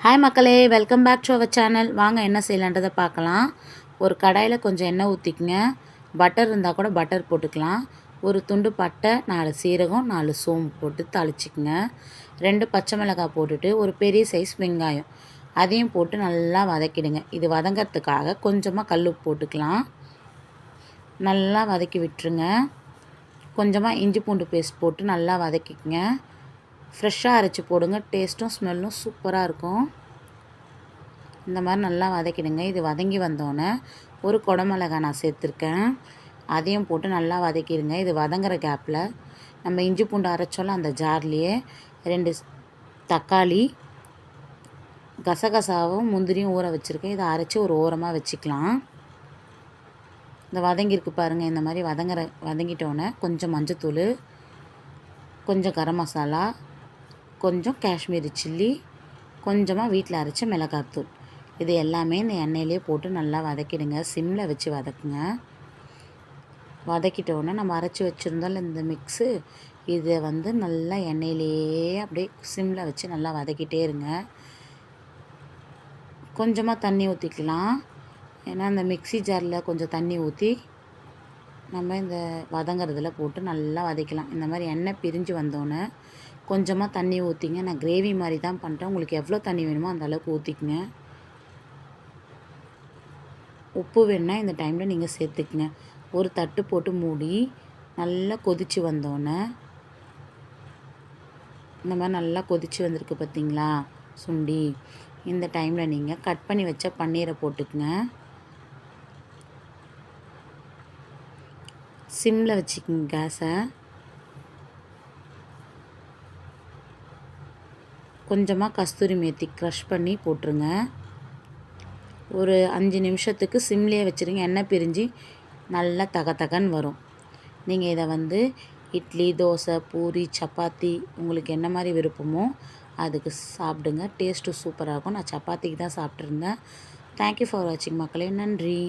Hi மக்களே, welcome back to our channel. வாங்க என்ன செய்யலான்றதை பார்க்கலாம். ஒரு கடாயில் கொஞ்சம் எண்ணெய் ஊற்றிக்குங்க. பட்டர் இருந்தால் கூட பட்டர் போட்டுக்கலாம். ஒரு துண்டு பட்டை, 4 சீரகம், 4 சோம்பு போட்டு தாளிச்சிக்குங்க. 2 பச்சை மிளகாய் போட்டுட்டு ஒரு பெரிய சைஸ் வெங்காயம் அதையும் போட்டு நல்லா வதக்கிடுங்க. இது வதங்கிறதுக்காக கொஞ்சமாக கல் உப்பு போட்டுக்கலாம். நல்லா வதக்கி விட்டுருங்க. கொஞ்சமாக இஞ்சி பூண்டு பேஸ்ட் போட்டு நல்லா வதக்கிக்குங்க. ஃப்ரெஷ்ஷாக அரைச்சி போடுங்க. டேஸ்ட்டும் ஸ்மெல்லும் சூப்பராக இருக்கும். இந்த மாதிரி நல்லா வதக்கிடுங்க. இது வதங்கி வந்தோடனே ஒரு குடமிளகாய் நான் சேர்த்துருக்கேன். அதையும் போட்டு நல்லா வதக்கிடுங்க. இது வதங்குற கேப்பில் நம்ம இஞ்சி பூண்டு அரைச்சோல அந்த ஜார்லேயே 2 தக்காளி, கசகசாவும் முந்திரியும் ஊற வச்சுருக்கேன். இதை அரைச்சி ஒரு ஓரமாக வச்சுக்கலாம். இந்த வதங்கியிருக்கு பாருங்கள். இந்த மாதிரி வதங்கிட்டோன்னே கொஞ்சம் மஞ்சத்தூள், கொஞ்சம் கரம் மசாலா, கொஞ்சம் காஷ்மீரி சில்லி, கொஞ்சமாக வீட்டில் அரைச்ச மிளகாத்தூள், இது எல்லாமே இந்த எண்ணெயிலே போட்டு நல்லா வதக்கிடுங்க. சிம்மில் வச்சு வதக்குங்க. வதக்கிட்டோன்னே நம்ம அரைச்சி வச்சுருந்தோம்ல இந்த மிக்ஸு, இதை நல்லா எண்ணெயிலேயே அப்படியே சிம்மில் வச்சு நல்லா வதக்கிட்டே இருங்க. கொஞ்சமாக தண்ணி ஊற்றிக்கலாம். ஏன்னா அந்த மிக்ஸி ஜாரில் கொஞ்சம் தண்ணி ஊற்றி நம்ம இந்த வதங்கிறதுல போட்டு நல்லா வதக்கலாம். இந்த மாதிரி எண்ணெய் பிரிஞ்சு வந்தோடனே கொஞ்சமாக தண்ணி ஊற்றிங்க. நான் கிரேவி மாதிரி தான் பண்ணுறேன். உங்களுக்கு எவ்வளோ தண்ணி வேணுமோ அந்த அளவுக்கு ஊற்றிக்குங்க. உப்பு வேணுன்னா இந்த டைமில் நீங்கள் சேர்த்துக்குங்க. ஒரு தட்டு போட்டு மூடி நல்லா கொதித்து வந்தோடனே இந்த மாதிரி நல்லா கொதித்து வந்திருக்கு பார்த்தீங்களா சுண்டி. இந்த டைமில் நீங்கள் கட் பண்ணி வச்ச பன்னீரை போட்டுக்குங்க. சிம்மில் வச்சுக்கோங்க கேஸை. கொஞ்சமாக கஸ்தூரி மேத்தி க்ரஷ் பண்ணி போட்டுருங்க. ஒரு 5 நிமிஷத்துக்கு சிம்லேயே வச்சுருங்க. எண்ணெய் பிரிஞ்சு நல்லா தகன்னு வரும். நீங்கள் இதை இட்லி, தோசை, பூரி, சப்பாத்தி உங்களுக்கு என்ன மாதிரி விருப்பமோ அதுக்கு சாப்பிடுங்க. டேஸ்ட்டு சூப்பராக இருக்கும். நான் சப்பாத்திக்கு தான் சாப்பிட்ருந்தேன். தேங்க்யூ ஃபார் வாட்சிங் மக்களே. நன்றி.